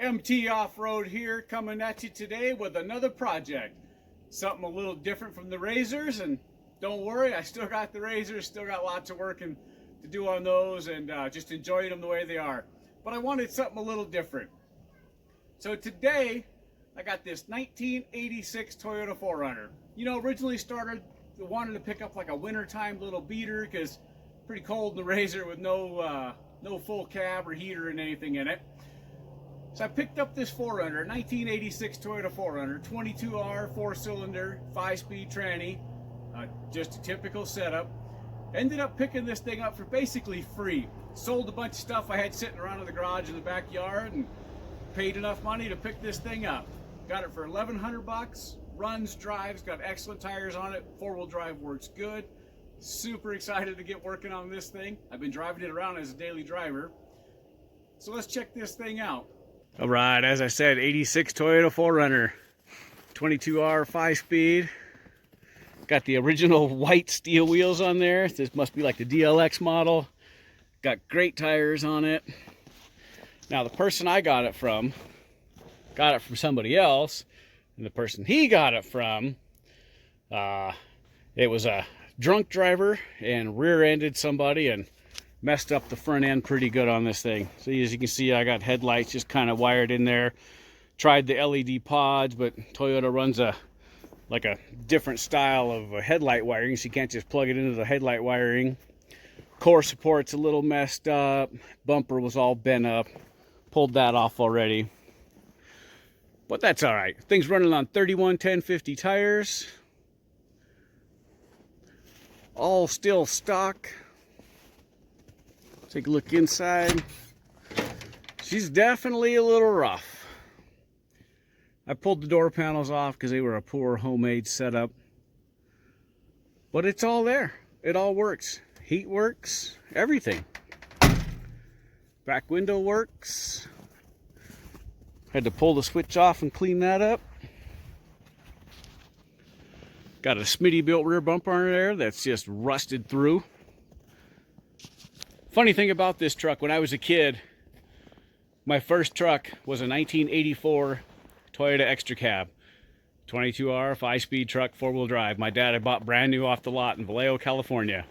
MT Off-Road here, coming at you today with another project. Something a little different from the razors, and don't worry, I still got the razors, still got lots of work to do on those, and just enjoying them the way they are. But I wanted something a little different. So today, I got this 1986 Toyota 4Runner. You know, originally wanted to pick up like a wintertime little beater because pretty cold in the razor with no full cab or heater and anything in it. So I picked up this 4Runner, 1986 Toyota 4Runner, 22R, 4-cylinder, 5-speed tranny, just a typical setup. Ended up picking this thing up for basically free. Sold a bunch of stuff I had sitting around in the garage in the backyard and paid enough money to pick this thing up. Got it for 1,100 bucks. Runs, drives, got excellent tires on it. 4-wheel drive works good. Super excited to get working on this thing. I've been driving it around as a daily driver. So let's check this thing out. All right, as I said, 86 Toyota 4Runner, 22R 5-speed. Got the original white steel wheels on there. This must be like the DLX model. Got great tires on it. Now the person I got it from somebody else, and the person he got it from, it was a drunk driver and rear-ended somebody and messed up the front end pretty good on this thing. So as you can see, I got headlights just kind of wired in there. Tried the LED pods, but Toyota runs like a different style of headlight wiring, so you can't just plug it into the headlight wiring. Core support's a little messed up. Bumper was all bent up. Pulled that off already. But that's all right. Thing's running on 31 1050 tires. All still stock. Take a look inside. She's definitely a little rough. I pulled the door panels off because they were a poor homemade setup. But it's all there. It all works. Heat works. Everything. Back window works. Had to pull the switch off and clean that up. Got a Smitty built rear bumper on there that's just rusted through. Funny thing about this truck, when I was a kid, my first truck was a 1984 Toyota Extra Cab. 22R, 5-speed truck, 4-wheel drive. My dad had bought brand new off the lot in Vallejo, California.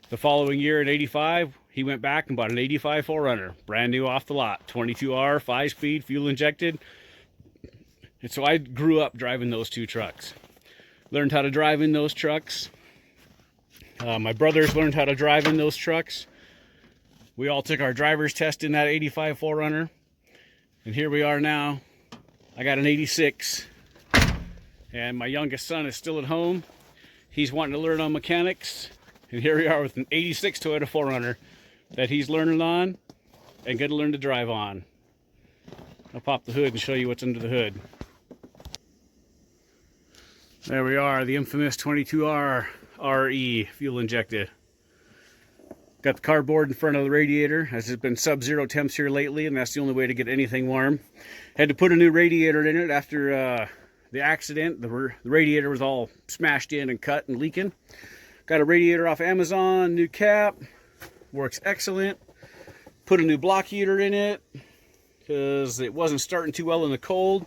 The following year in 85, he went back and bought an 85 4Runner, brand new off the lot. 22R, 5-speed, fuel injected. And so I grew up driving those two trucks. Learned how to drive in those trucks. My brothers learned how to drive in those trucks. We all took our driver's test in that 85 4Runner. And here we are now. I got an 86. And my youngest son is still at home. He's wanting to learn on mechanics. And here we are with an 86 Toyota 4Runner that he's learning on and going to learn to drive on. I'll pop the hood and show you what's under the hood. There we are, the infamous 22R RE fuel injected. Got the cardboard in front of the radiator, as it's been sub-zero temps here lately, and that's the only way to get anything warm. Had to put a new radiator in it after the accident. The radiator was all smashed in and cut and leaking. Got a radiator off Amazon, new cap, works excellent. Put a new block heater in it because it wasn't starting too well in the cold.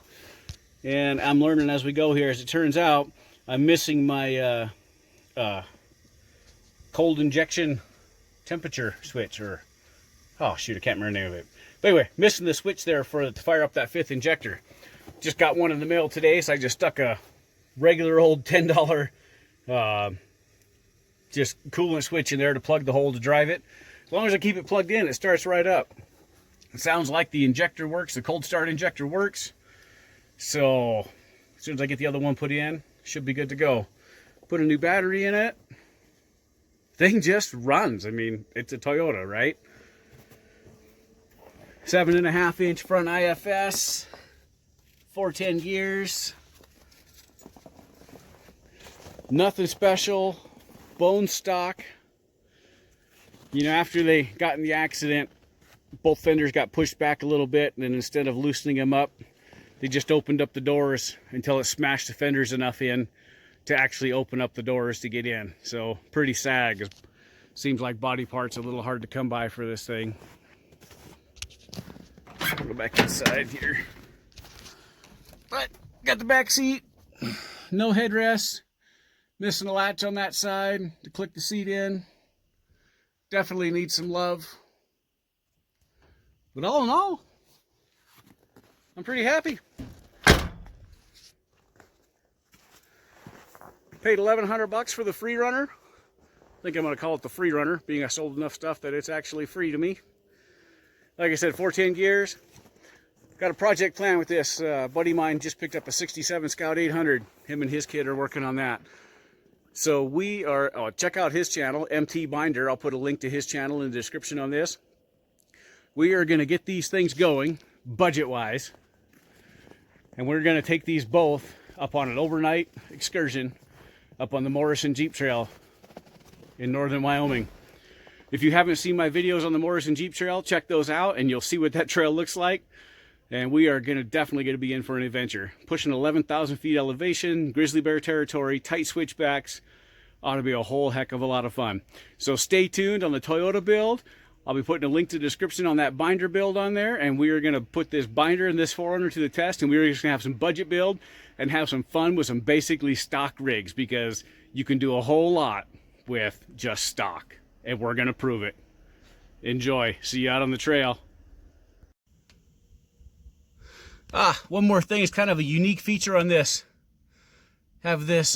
And I'm learning as we go here. As it turns out, I'm missing my cold injection temperature switch, or oh shoot, I can't remember the name of it. But anyway, missing the switch there to fire up that 5th injector. Just got one in the mail today, so I just stuck a regular old $10 just coolant switch in there to plug the hole to drive it. As long as I keep it plugged in, it starts right up. It sounds like the injector works, the cold start injector works. So as soon as I get the other one put in, should be good to go. Put a new battery in it. Thing just runs. I mean, it's a Toyota, right? 7.5-inch front IFS, 410 gears. Nothing special. Bone stock. You know, after they got in the accident, both fenders got pushed back a little bit, and then instead of loosening them up, they just opened up the doors until it smashed the fenders enough in to actually open up the doors to get in. So pretty sad. Seems like body parts are a little hard to come by for this thing. Go back inside here. But got the back seat, no headrest, missing a latch on that side to click the seat in. Definitely needs some love. But all in all, I'm pretty happy. Paid $1,100 for the 4runner. I think I'm going to call it the 4runner, being I sold enough stuff that it's actually free to me. Like I said, 410 gears. Got a project plan with this. Buddy of mine just picked up a 67 Scout 800. Him and his kid are working on that. So we are, check out his channel, MT Binder. I'll put a link to his channel in the description on this. We are going to get these things going, budget-wise. And we're going to take these both up on an overnight excursion up on the Morrison Jeep Trail in northern Wyoming. If you haven't seen my videos on the Morrison Jeep Trail, check those out and you'll see what that trail looks like. And we are definitely going to be in for an adventure. Pushing 11,000 feet elevation, grizzly bear territory, tight switchbacks. Ought to be a whole heck of a lot of fun. So stay tuned on the Toyota build. I'll be putting a link to the description on that binder build on there. And we are going to put this binder and this 4runner to the test. And we're just going to have some budget build and have some fun with some basically stock rigs. Because you can do a whole lot with just stock. And we're going to prove it. Enjoy. See you out on the trail. One more thing is kind of a unique feature on this. Have this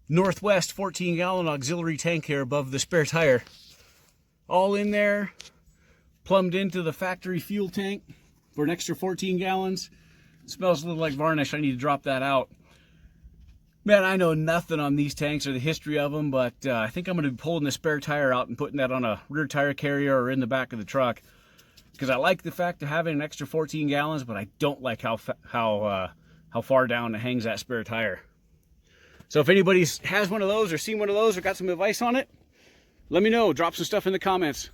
Northwest 14-gallon auxiliary tank here above the spare tire. All in there, plumbed into the factory fuel tank for an extra 14 gallons. It smells a little like varnish. I need to drop that out. Man, I know nothing on these tanks or the history of them, but I think I'm going to be pulling the spare tire out and putting that on a rear tire carrier or in the back of the truck. Because I like the fact of having an extra 14 gallons, but I don't like how far down it hangs that spare tire. So if anybody has one of those or seen one of those or got some advice on it, let me know. Drop some stuff in the comments.